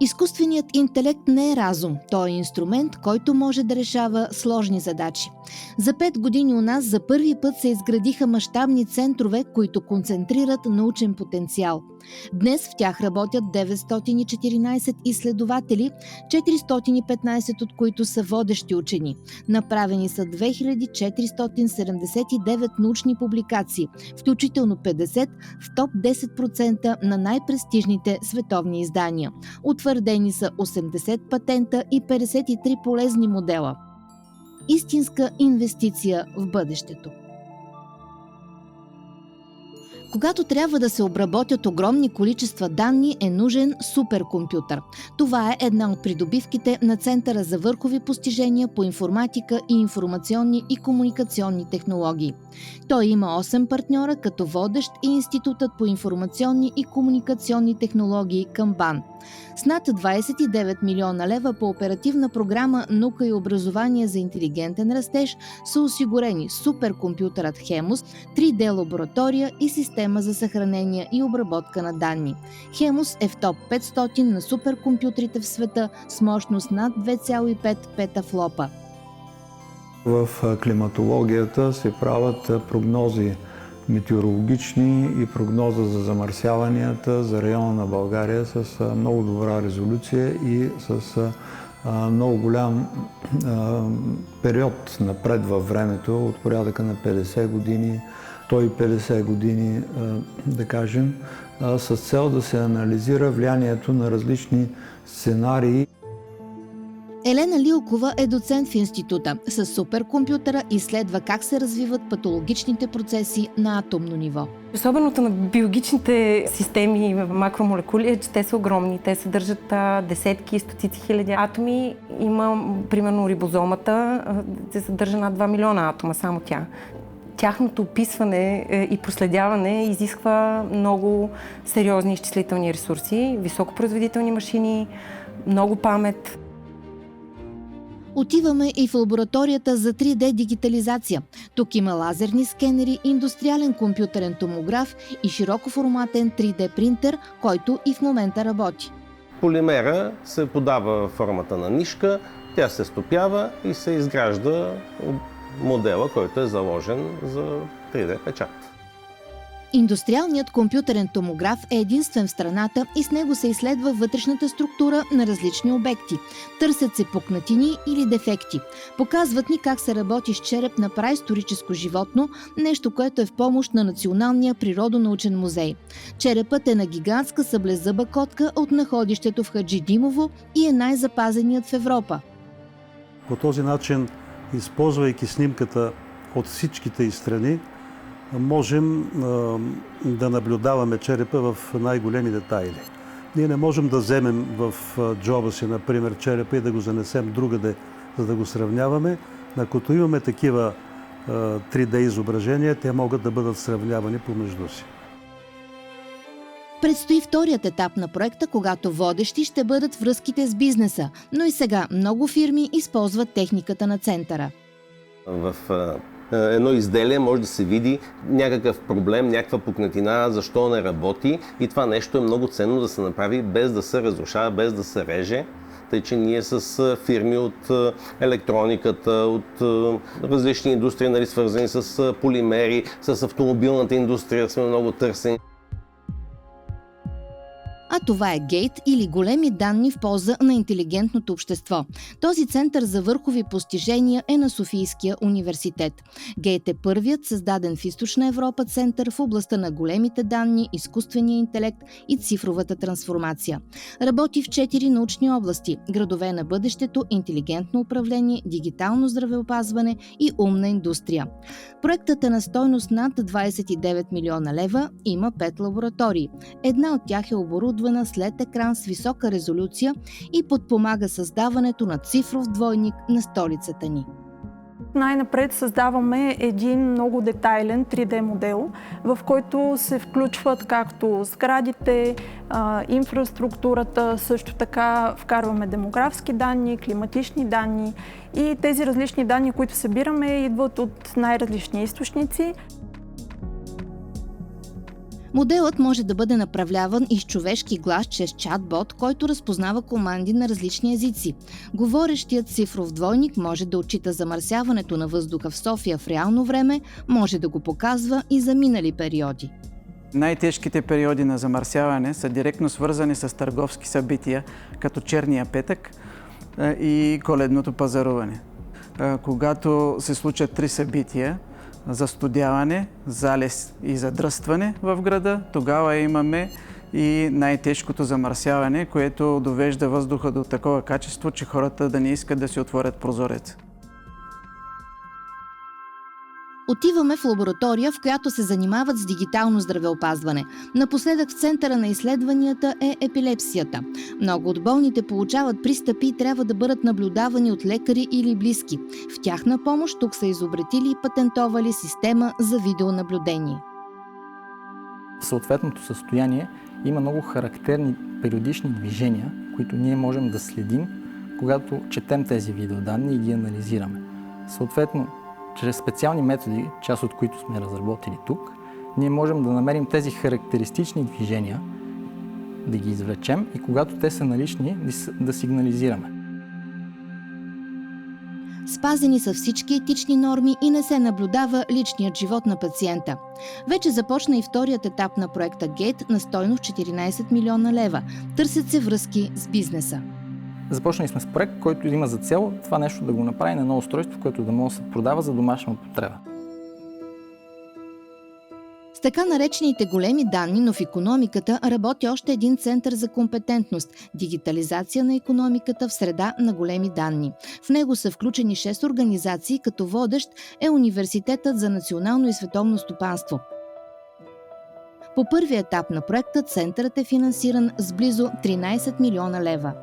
Изкуственият интелект не е разум, той е инструмент, който може да решава сложни задачи. За 5 години у нас за първи път се изградиха мащабни центрове, които концентрират научен потенциал. Днес в тях работят 914 изследователи, 415 от които са водещи учени. Направени са 2479 научни публикации, включително 50 в топ 10% на най-престижните световни издания. Утвърдени са 80 патента и 53 полезни модела. Истинска инвестиция в бъдещето. Когато трябва да се обработят огромни количества данни, е нужен суперкомпютър. Това е една от придобивките на Центъра за върхови постижения по информатика и информационни и комуникационни технологии. Той има 8 партньора, като водещ и Институтът по информационни и комуникационни технологии към БАН. С над 29 милиона лева по оперативна програма «Наука и образование за интелигентен растеж» са осигурени суперкомпютърът Хемус, 3D лаборатория и система за съхранение и обработка на данни. Хемус е в топ 500 на суперкомпютрите в света с мощност над 2,5 петафлопа. В климатологията се правят прогнози метеорологични и прогноза за замърсяванията за района на България с много добра резолюция и с много голям период напред във времето, от порядъка на 50 години, 150 години, да кажем, с цел да се анализира влиянието на различни сценарии. Елена Лилкова е доцент в института. С суперкомпютъра изследва как се развиват патологичните процеси на атомно ниво. Особеното на биологичните системи в макромолекули е, че те са огромни. Те съдържат десетки, стотици хиляди атоми. Има, примерно, рибозомата, се съдържа над 2 милиона атома, само тя. Тяхното описване и проследяване изисква много сериозни изчислителни ресурси, високопроизводителни машини, много памет. Отиваме и в лабораторията за 3D дигитализация. Тук има лазерни скенери, индустриален компютърен томограф и широкоформатен 3D принтер, който и в момента работи. Полимера се подава в формата на нишка, тя се стопява и се изгражда модела, който е заложен за 3D печат. Индустриалният компютърен томограф е единствен в страната и с него се изследва вътрешната структура на различни обекти. Търсят се пукнатини или дефекти. Показват ни как се работи с череп на праисторическо животно, нещо, което е в помощ на Националния природонаучен музей. Черепът е на гигантска съблезъба котка от находището в Хаджидимово и е най-запазеният в Европа. По този начин, използвайки снимката от всичките й страни, можем да наблюдаваме черепа в най-големи детайли. Ние не можем да вземем в джоба си, например, черепа и да го занесем другаде, за да го сравняваме. Но като имаме такива 3D изображения, те могат да бъдат сравнявани помежду си. Предстои вторият етап на проекта, когато водещи ще бъдат връзките с бизнеса, но и сега много фирми използват техниката на центъра. В едно изделие може да се види някакъв проблем, някаква пукнатина, защо не работи, и това нещо е много ценно да се направи без да се разрушава, без да се реже. Тъй, че ние с фирми от електрониката, от различни индустрии, нали, свързани с полимери, с автомобилната индустрия, сме много търсени. А това е Гейт или големи данни в полза на интелигентното общество. Този център за върхови постижения е на Софийския университет. Гейт е първият създаден в Източна Европа център в областта на големите данни, изкуствения интелект и цифровата трансформация. Работи в 4 научни области – градове на бъдещето, интелигентно управление, дигитално здравеопазване и умна индустрия. Проектът е на стойност над 29 милиона лева, има 5 лаборатории. Една от тях е оборудвана след екран с висока резолюция и подпомага създаването на цифров двойник на столицата ни. Най-напред създаваме един много детайлен 3D модел, в който се включват както сградите, инфраструктурата, също така вкарваме демографски данни, климатични данни и тези различни данни, които събираме, идват от най-различни източници. Моделът може да бъде направляван и с човешки глас чрез чат-бот, който разпознава команди на различни езици. Говорещият цифров двойник може да отчита замърсяването на въздуха в София в реално време, може да го показва и за минали периоди. Най-тежките периоди на замърсяване са директно свързани с търговски събития, като Черния петък и коледното пазаруване. Когато се случат 3 събития, застудяване, залез и задръстване в града, тогава имаме и най-тежкото замърсяване, което довежда въздуха до такова качество, че хората да не искат да си отворят прозорец. Отиваме в лаборатория, в която се занимават с дигитално здравеопазване. Напоследък в центъра на изследванията е епилепсията. Много от болните получават пристъпи и трябва да бъдат наблюдавани от лекари или близки. В тяхна помощ тук са изобретили и патентовали система за видеонаблюдение. В съответното състояние има много характерни периодични движения, които ние можем да следим, когато четем тези видеоданни и ги анализираме. Съответно, чрез специални методи, част от които сме разработили тук, ние можем да намерим тези характеристични движения, да ги извлечем и когато те са налични, да сигнализираме. Спазени са всички етични норми и не се наблюдава личният живот на пациента. Вече започна и вторият етап на проекта GATE на стойност 14 милиона лева. Търсят се връзки с бизнеса. Започнали сме с проект, който има за цел това нещо да го направи на едно устройство, което да може да се продава за домашна употреба. С така наречените големи данни, но в икономиката работи още един център за компетентност – дигитализация на икономиката в среда на големи данни. В него са включени 6 организации, като водещ е Университетът за национално и световно стопанство. По първия етап на проекта центърът е финансиран с близо 13 милиона лева.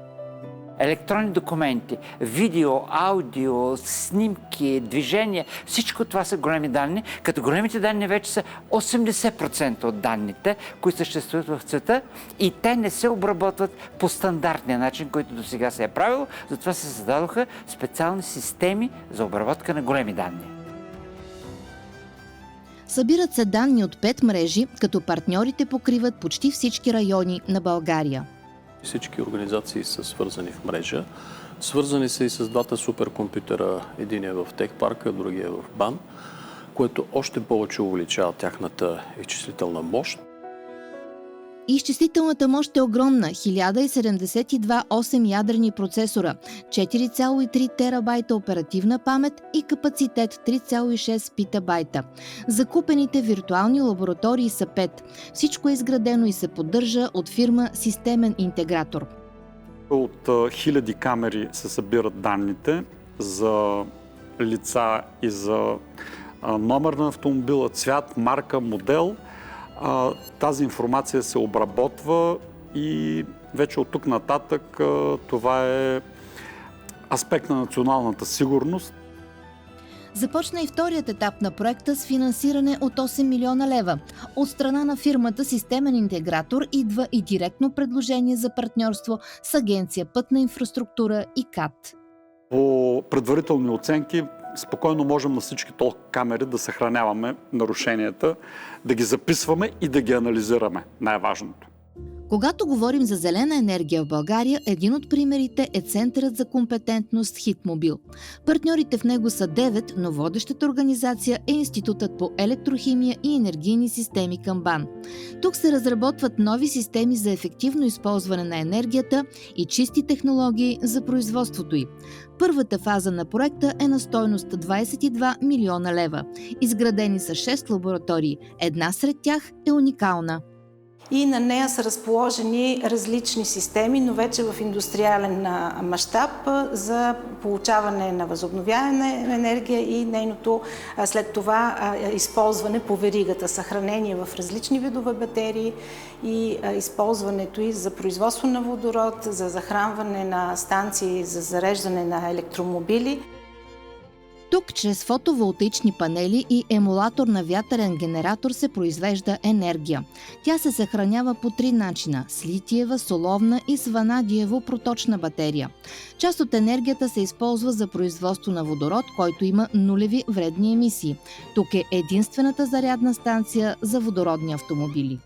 Електронни документи, видео, аудио, снимки, движения, всичко това са големи данни, като големите данни вече са 80% от данните, които съществуват в света и те не се обработват по стандартния начин, който до сега се е правило, затова се създадоха специални системи за обработка на големи данни. Събират се данни от 5 мрежи, като партньорите покриват почти всички райони на България. Всички организации са свързани в мрежа. Свързани са и с двата суперкомпютъра. Един е в Техпарка, другия е в БАН, което още повече увеличава тяхната изчислителна мощ. Изчислителната мощ е огромна – 1072 8 ядрени процесора, 4,3 терабайта оперативна памет и капацитет 3,6 питабайта. Закупените виртуални лаборатории са 5. Всичко е изградено и се поддържа от фирма Системен интегратор. От хиляди камери се събират данните за лица и за номер на автомобила, цвят, марка, модел. Тази информация се обработва и вече от тук нататък това е аспект на националната сигурност. Започна и вторият етап на проекта с финансиране от 8 милиона лева. От страна на фирмата Системен интегратор идва и директно предложение за партньорство с Агенция Пътна инфраструктура и КАТ. По предварителни оценки спокойно можем на всички толкова камери да съхраняваме нарушенията, да ги записваме и да ги анализираме. Най-важното. Когато говорим за зелена енергия в България, един от примерите е Центърът за компетентност Хитмобил. Партньорите в него са 9, но водещата организация е Институтът по електрохимия и енергийни системи към БАН. Тук се разработват нови системи за ефективно използване на енергията и чисти технологии за производството й. Първата фаза на проекта е на стойност 22 милиона лева. Изградени са 6 лаборатории. Една сред тях е уникална. И на нея са разположени различни системи, но вече в индустриален мащаб за получаване на възобновяема енергия и нейното след това използване по веригата, съхранение в различни видове батерии и използването и за производство на водород, за захранване на станции за зареждане на електромобили. Тук чрез фотоволтаични панели и емулатор на вятърен генератор се произвежда енергия. Тя се съхранява по 3 начина – с литиева, соловна и с ванадиево проточна батерия. Част от енергията се използва за производство на водород, който има нулеви вредни емисии. Тук е единствената зарядна станция за водородни автомобили.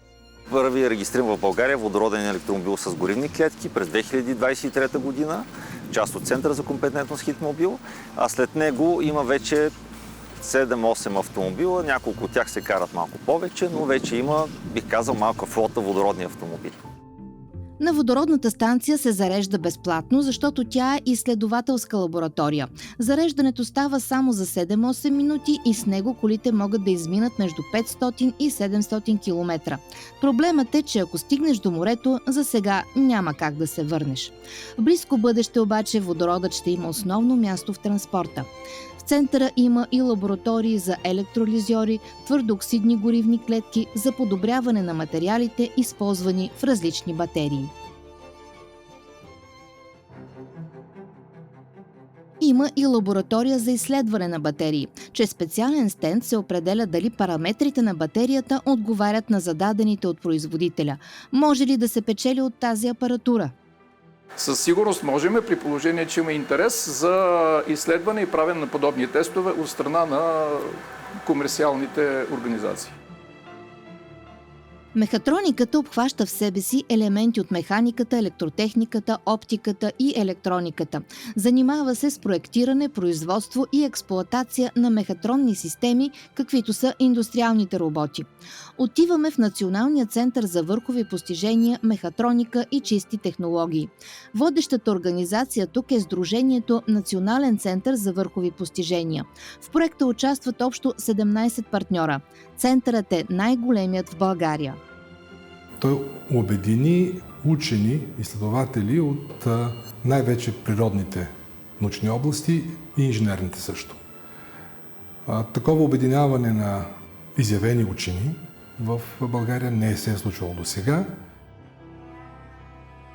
Първи регистриран в България водороден електромобил с горивни клетки през 2023 година, част от Центъра за компетентност Хитмобил, а след него има вече 7-8 автомобила, няколко от тях се карат малко повече, но вече има, бих казал, малка флота водородни автомобили. На водородната станция се зарежда безплатно, защото тя е изследователска лаборатория. Зареждането става само за 7-8 минути и с него колите могат да изминат между 500 и 700 км. Проблемът е, че ако стигнеш до морето, за сега няма как да се върнеш. В близко бъдеще обаче водородът ще има основно място в транспорта. В центъра има и лаборатории за електролизьори, твърдооксидни горивни клетки за подобряване на материалите, използвани в различни батерии. Има и лаборатория за изследване на батерии. Чрез специален стенд се определя дали параметрите на батерията отговарят на зададените от производителя. Може ли да се печели от тази апаратура? Със сигурност можем, при положение, че има интерес за изследване и правене на подобни тестове от страна на комерциалните организации. Мехатрониката обхваща в себе си елементи от механиката, електротехниката, оптиката и електрониката. Занимава се с проектиране, производство и експлоатация на мехатронни системи, каквито са индустриалните роботи. Отиваме в Националния център за върхови постижения, мехатроника и чисти технологии. Водещата организация тук е Сдружението Национален център за върхови постижения. В проекта участват общо 17 партньора. Центърът е най-големият в България. Той обедини учени, изследователи от най-вече природните научни области и инженерните също. Такова обединяване на изявени учени в България не се е случвало до сега.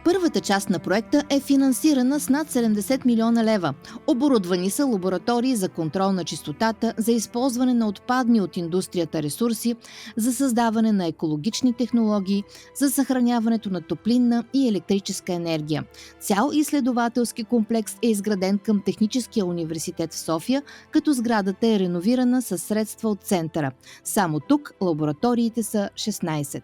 Първата част на проекта е финансирана с над 70 милиона лева. Оборудвани са лаборатории за контрол на чистотата, за използване на отпадни от индустрията ресурси, за създаване на екологични технологии, за съхраняването на топлинна и електрическа енергия. Цял изследователски комплекс е изграден към Техническия университет в София, като сградата е реновирана със средства от центъра. Само тук лабораториите са 16.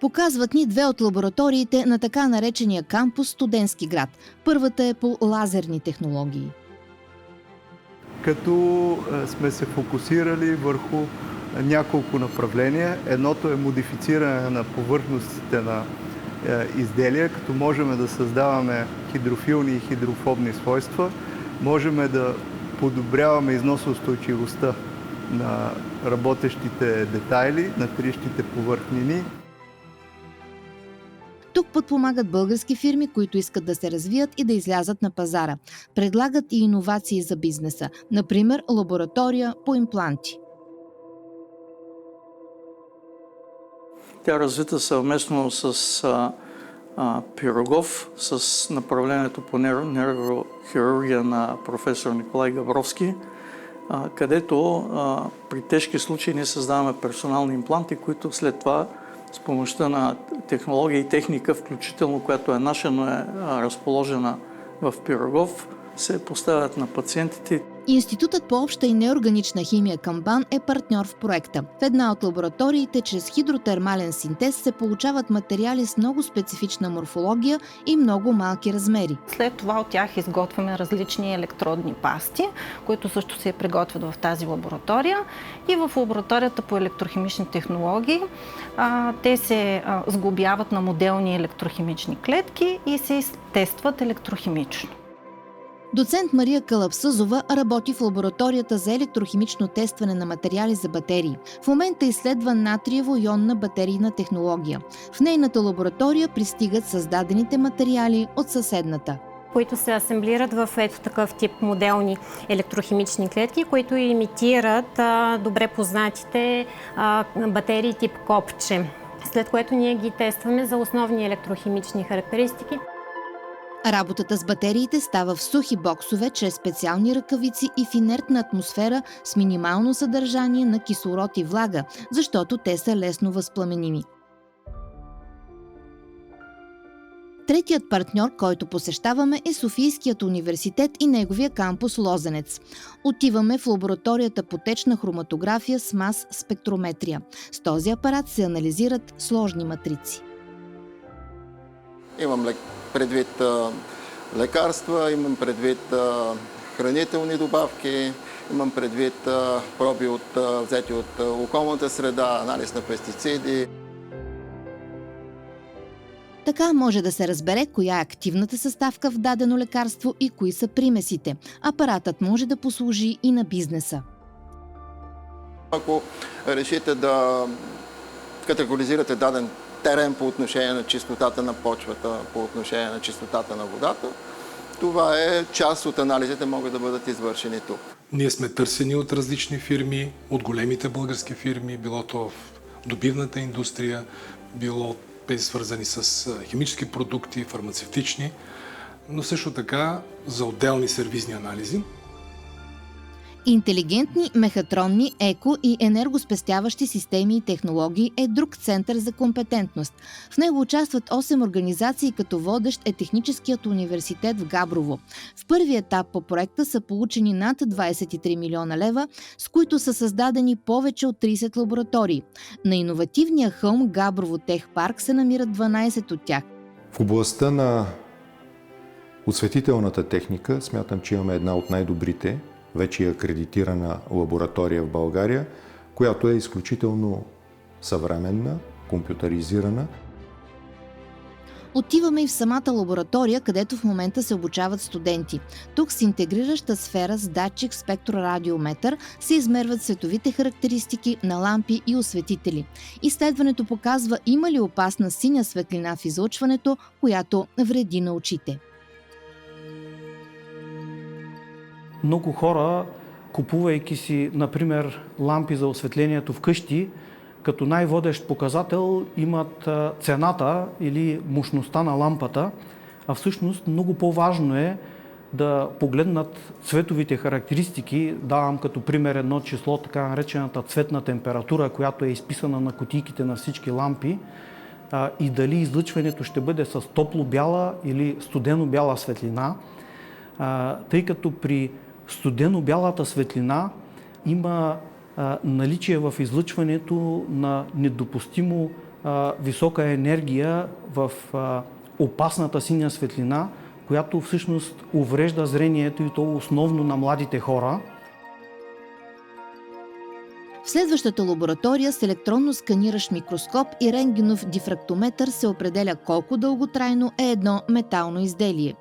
Показват ни две от лабораториите на така наречения кампус Студентски град. Първата е по лазерни технологии. Като сме се фокусирали върху няколко направления. Едното е модифициране на повърхностите на изделия, като можем да създаваме хидрофилни и хидрофобни свойства. Можем да подобряваме износоустойчивостта на работещите детайли, на триещите повърхнини. Тук подпомагат български фирми, които искат да се развият и да излязат на пазара. Предлагат и иновации за бизнеса, например лаборатория по импланти. Тя е развита съвместно с Пирогов, с направлението по нейрохирургия на професор Николай Габровски, където при тежки случаи ние създаваме персонални импланти, които след това с помощта на технология и техника, включително която е наша, но е разположена в Пирогов, се поставят на пациентите. Институтът по обща и неорганична химия към БАН е партньор в проекта. В една от лабораториите чрез хидротермален синтез се получават материали с много специфична морфология и много малки размери. След това от тях изготвяме различни електродни пасти, които също се приготвят в тази лаборатория. И в лабораторията по електрохимични технологии те се сглобяват на моделни електрохимични клетки и се тестват електрохимично. Доцент Мария Калапсъзова работи в лабораторията за електрохимично тестване на материали за батерии. В момента изследва натриево-ионна батерийна технология. В нейната лаборатория пристигат създадените материали от съседната, които се асемблират в ето такъв тип моделни електрохимични клетки, които имитират добре познатите батерии тип копче, след което ние ги тестваме за основни електрохимични характеристики. Работата с батериите става в сухи боксове, чрез специални ръкавици и в инертна атмосфера с минимално съдържание на кислород и влага, защото те са лесно възпламеними. Третият партньор, който посещаваме, е Софийският университет и неговия кампус Лозенец. Отиваме в лабораторията по течна хроматография с мас спектрометрия. С този апарат се анализират сложни матрици. Имам предвид лекарства, имам предвид хранителни добавки, имам предвид проби взети от околната среда, анализ на пестициди. Така може да се разбере коя е активната съставка в дадено лекарство и кои са примесите. Апаратът може да послужи и на бизнеса. Ако решите да категоризирате даден терен по отношение на чистотата на почвата, по отношение на чистотата на водата, това е част от анализите, могат да бъдат извършени тук. Ние сме търсени от различни фирми, от големите български фирми, било то в добивната индустрия, било свързани с химически продукти, фармацевтични, но също така за отделни сервизни анализи. Интелигентни, мехатронни, еко и енергоспестяващи системи и технологии е друг център за компетентност. В него участват 8 организации, като водещ е Техническият университет в Габрово. В първи етап по проекта са получени над 23 милиона лева, с които са създадени повече от 30 лаборатории. На иновативния хълм Габрово Тех Парк се намират 12 от тях. В областта на осветителната техника смятам, че имаме една от най-добрите, вече е акредитирана лаборатория в България, която е изключително съвременна, компютъризирана. Отиваме и в самата лаборатория, където в момента се обучават студенти. Тук с интегрираща сфера с датчик спектрорадиометър се измерват световите характеристики на лампи и осветители. Изследването показва има ли опасна синя светлина в излъчването, която вреди на очите. Много хора, купувайки си, например, лампи за осветлението вкъщи, като най-водещ показател имат цената или мощността на лампата, а всъщност много по-важно е да погледнат цветовите характеристики. Давам като пример едно число, така наречената цветна температура, която е изписана на кутийките на всички лампи, и дали излъчването ще бъде с топло-бяла или студено-бяла светлина, тъй като при студено-бялата светлина има наличие в излъчването на недопустимо висока енергия в опасната синя светлина, която всъщност уврежда зрението и то основно на младите хора. В следващата лаборатория с електронно сканиращ микроскоп и рентгенов дифрактометър се определя колко дълготрайно е едно метално изделие.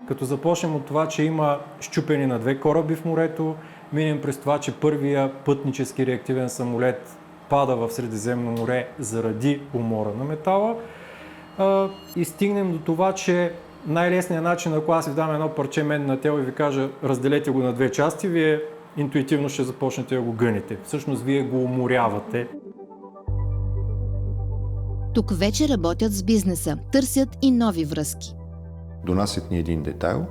Като започнем от това, че има счупени на 2 кораби в морето, минем през това, че първия пътнически реактивен самолет пада в Средиземно море заради умора на метала, и стигнем до това, че най-лесният начин, ако аз ви дам едно парче медна тело и ви кажа разделете го на 2 части, вие интуитивно ще започнете да го гънете. Всъщност вие го уморявате. Тук вече работят с бизнеса, търсят и нови връзки. Донасят ни един детайл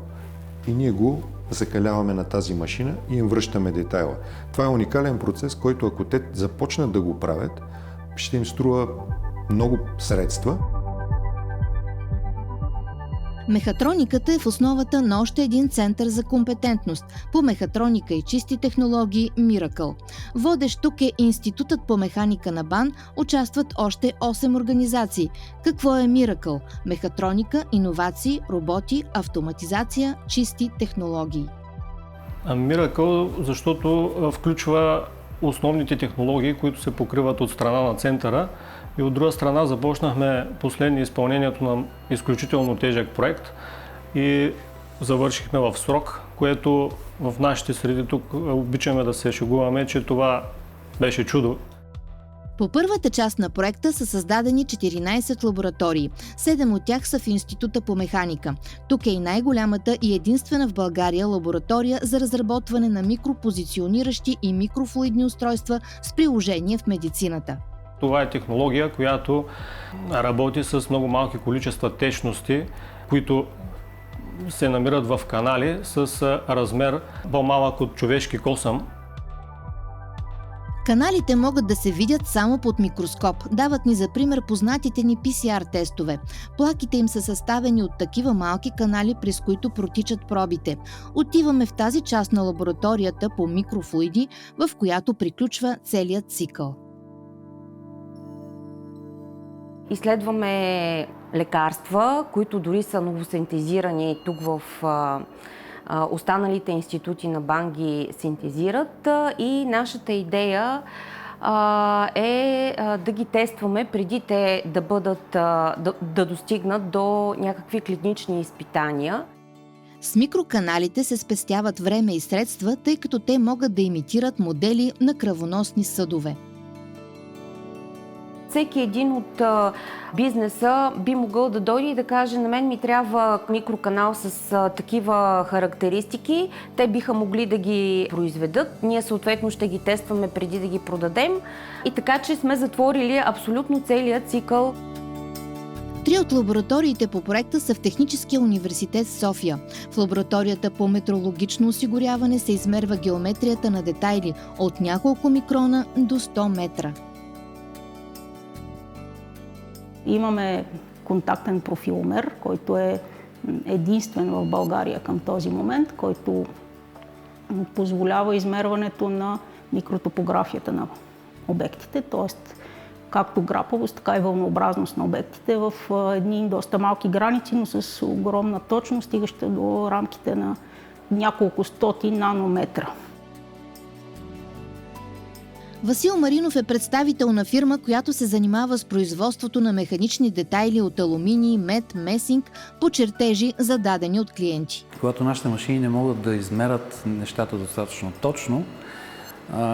и ние го закаляваме на тази машина и им връщаме детайла. Това е уникален процес, който ако те започнат да го правят, ще им струва много средства. Мехатрониката е в основата на още един център за компетентност по мехатроника и чисти технологии Miracle. Водещ тук е Институтът по механика на БАН, участват още 8 организации. Какво е Miracle? Мехатроника, иновации, роботи, автоматизация, чисти технологии. Miracle, защото включва основните технологии, които се покриват от страна на центъра. И от друга страна започнахме последни изпълнението на изключително тежък проект и завършихме в срок, което в нашите среди тук обичаме да се шегуваме, че това беше чудо. По първата част на проекта са създадени 14 лаборатории. 7 от тях са в Института по механика. Тук е и най-голямата и единствена в България лаборатория за разработване на микропозициониращи и микрофлуидни устройства с приложение в медицината. Това е технология, която работи с много малки количества течности, които се намират в канали с размер по-малък от човешки косъм. Каналите могат да се видят само под микроскоп. Дават ни за пример познатите ни PCR тестове. Плаките им са съставени от такива малки канали, през които протичат пробите. Отиваме в тази част на лабораторията по микрофлуиди, в която приключва целият цикъл. Изследваме лекарства, които дори са новосинтезирани тук в останалите институти на БАН ги синтезират и нашата идея е да ги тестваме преди те да достигнат до някакви клинични изпитания. С микроканалите се спестяват време и средства, тъй като те могат да имитират модели на кръвоносни съдове. Всеки един от бизнеса би могъл да дойде и да каже: на мен ми трябва микроканал с такива характеристики. Те биха могли да ги произведат. Ние съответно ще ги тестваме преди да ги продадем. И така, че сме затворили абсолютно целият цикъл. 3 от лабораториите по проекта са в Техническия университет София. В лабораторията по метрологично осигуряване се измерва геометрията на детайли от няколко микрона до 100 метра. Имаме контактен профиломер, който е единствен в България към този момент, който позволява измерването на микротопографията на обектите, т.е. както грапавост, така и вълнообразност на обектите в едни доста малки граници, но с огромна точност, стигаща до рамките на няколко стоти нанометра. Васил Маринов е представител на фирма, която се занимава с производството на механични детайли от алуминий, мед, месинг по чертежи, зададени от клиенти. Когато нашите машини не могат да измерят нещата достатъчно точно,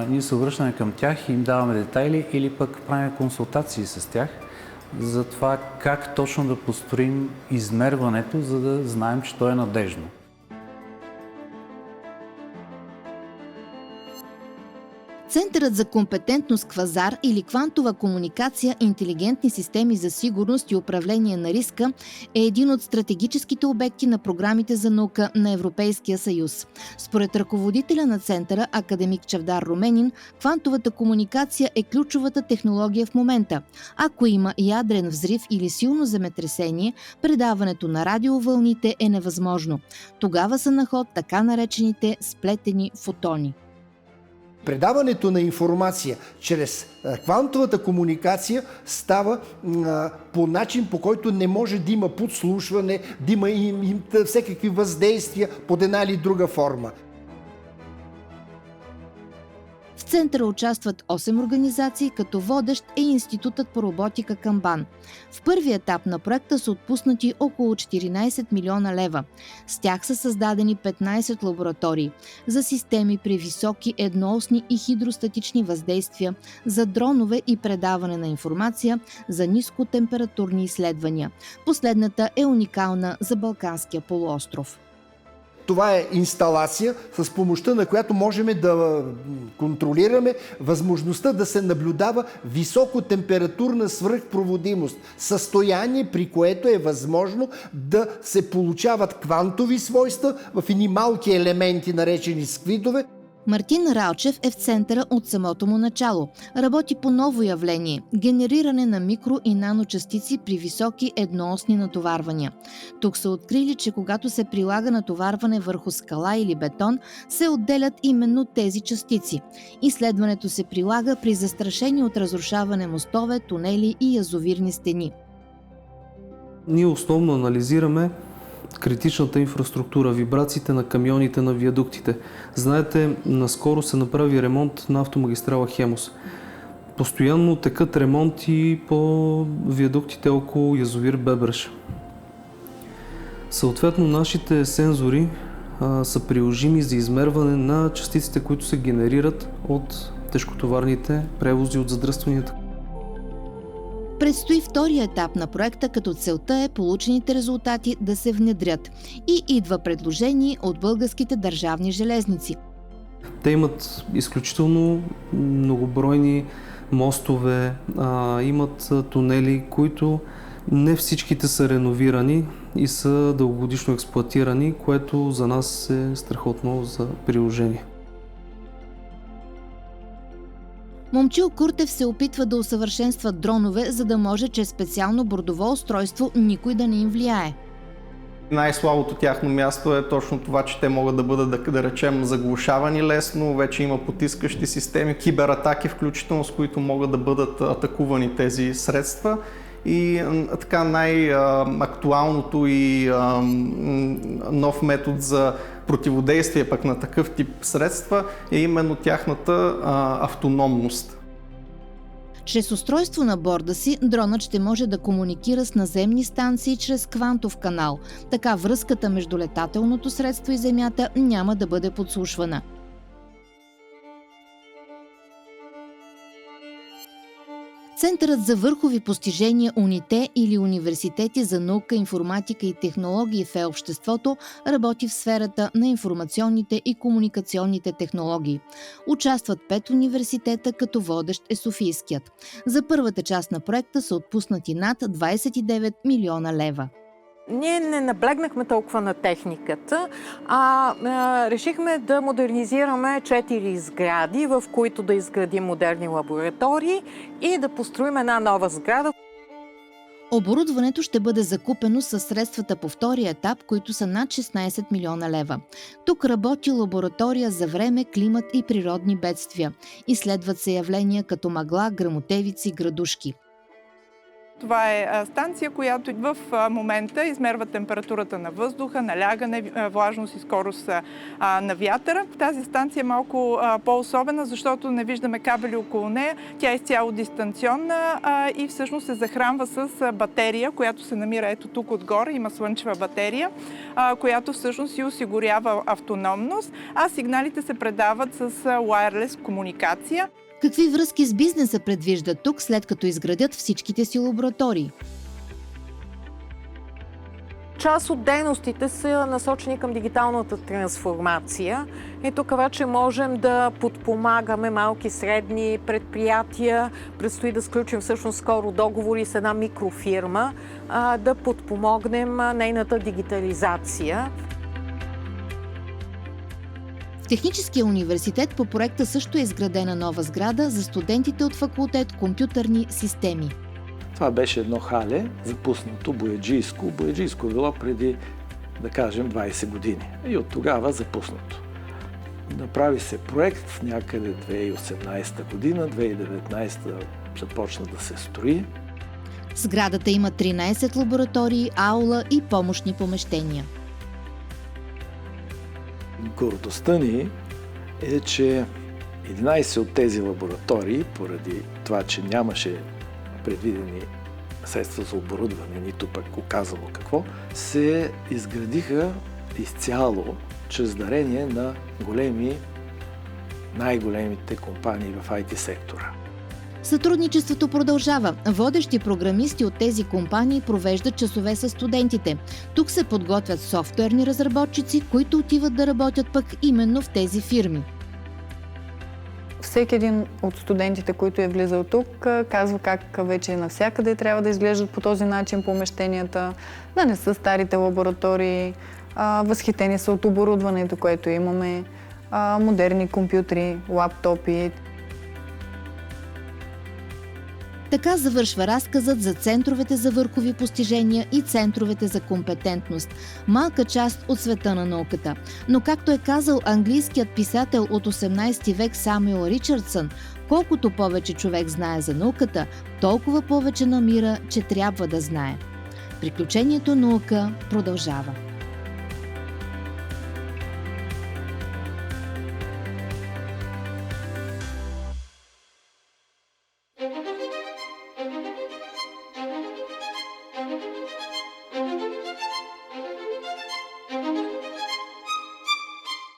ние се обръщаме към тях и им даваме детайли или пък правим консултации с тях за това как точно да построим измерването, за да знаем, че то е надежно. Центърът за компетентност Квазар или квантова комуникация, интелигентни системи за сигурност и управление на риска е един от стратегическите обекти на програмите за наука на Европейския съюз. Според ръководителя на центъра, академик Чавдар Руменин, квантовата комуникация е ключовата технология в момента. Ако има ядрен взрив или силно земетресение, предаването на радиовълните е невъзможно. Тогава са на ход така наречените сплетени фотони. Предаването на информация чрез квантовата комуникация става по начин, по който не може да има подслушване, да има всякакви въздействия под една или друга форма. В центъра участват 8 организации, като водещ е Институтът по роботика към БАН. В първи етап на проекта са отпуснати около 14 милиона лева. С тях са създадени 15 лаборатории за системи при високи едноосни и хидростатични въздействия, за дронове и предаване на информация, за нискотемпературни изследвания. Последната е уникална за Балканския полуостров. Това е инсталация, с помощта на която можем да контролираме възможността да се наблюдава високотемпературна свръхпроводимост, състояние, при което е възможно да се получават квантови свойства в едни малки елементи, наречени сквидове. Мартин Ралчев е в центъра от самото му начало. Работи по ново явление – генериране на микро- и наночастици при високи едноосни натоварвания. Тук са открили, че когато се прилага натоварване върху скала или бетон, се отделят именно тези частици. Изследването се прилага при застрашени от разрушаване мостове, тунели и язовирни стени. Ние основно анализираме критичната инфраструктура, вибрациите на камионите, на виадуктите. Знаете, наскоро се направи ремонт на автомагистрала Хемус. Постоянно текат ремонти по виадуктите около язовир Бебреш. Съответно, нашите сензори са приложими за измерване на частиците, които се генерират от тежкотоварните превози от задръстванията. Предстои втория етап на проекта, като целта е получените резултати да се внедрят. И идва предложение от българските държавни железници. Те имат изключително многобройни мостове, имат тунели, които не всичките са реновирани и са дългогодишно експлоатирани, което за нас е страхотно за приложение. Момчил Куртев се опитва да усъвършенства дронове, за да може чрез специално бордово устройство никой да не им влияе. Най-слабото тяхно място е точно това, че те могат да бъдат, да речем, заглушавани лесно, вече има потискащи системи, кибератаки включително, с които могат да бъдат атакувани тези средства. И така най-актуалното и нов метод за противодействие пък на такъв тип средства е именно тяхната автономност. Чрез устройство на борда си, дронът ще може да комуникира с наземни станции чрез квантов канал. Така връзката между летателното средство и Земята няма да бъде подслушвана. Центърът за върхови постижения УНИТЕ или Университети за наука, информатика и технологии в обществото работи в сферата на информационните и комуникационните технологии. Участват 5 университета, като водещ е Софийският. За първата част на проекта са отпуснати над 29 милиона лева. Ние не наблегнахме толкова на техниката, решихме да модернизираме 4 сгради, в които да изградим модерни лаборатории и да построим една нова сграда. Оборудването ще бъде закупено със средствата по втория етап, които са над 16 милиона лева. Тук работи лаборатория за време, климат и природни бедствия. Изследват се явления като мъгла, гръмотевици, градушки. Това е станция, която в момента измерва температурата на въздуха, налягане, влажност и скорост на вятъра. Тази станция е малко по-особена, защото не виждаме кабели около нея. Тя е изцяло дистанционна и всъщност се захранва с батерия, която се намира ето тук отгоре. Има слънчева батерия, която всъщност и осигурява автономност, а сигналите се предават с wireless комуникация. Какви връзки с бизнеса предвиждат тук, след като изградят всичките си лаборатории? Част от дейностите са насочени към дигиталната трансформация. И тук вече можем да подпомагаме малки и средни предприятия. Предстои да сключим всъщност скоро договори с една микрофирма, да подпомогнем нейната дигитализация. В Техническия университет по проекта също е изградена нова сграда за студентите от факултет компютърни системи. Това беше едно хале, запуснато бояджийско. Бояджийско е било преди, да кажем, 20 години. И от тогава запуснато. Направи се проект някъде 2018 година, 2019 започна да се строи. Сградата има 13 лаборатории, аула и помощни помещения. Гордостта ни е, че 11 от тези лаборатории, поради това, че нямаше предвидени средства за оборудване, нито пък оказало какво, се изградиха изцяло чрез дарение на най-големите компании в IT сектора. Сътрудничеството продължава. Водещи програмисти от тези компании провеждат часове с студентите. Тук се подготвят софтуерни разработчици, които отиват да работят пък именно в тези фирми. Всеки един от студентите, който е влизал тук, казва как вече навсякъде трябва да изглеждат по този начин помещенията, да не са старите лаборатории, възхитени са от оборудването, което имаме, модерни компютри, лаптопи. Така завършва разказът за центровете за върхови постижения и центровете за компетентност. Малка част от света на науката. Но както е казал английският писател от 18 век Самюел Ричардсън, колкото повече човек знае за науката, толкова повече намира, че трябва да знае. Приключението наука продължава.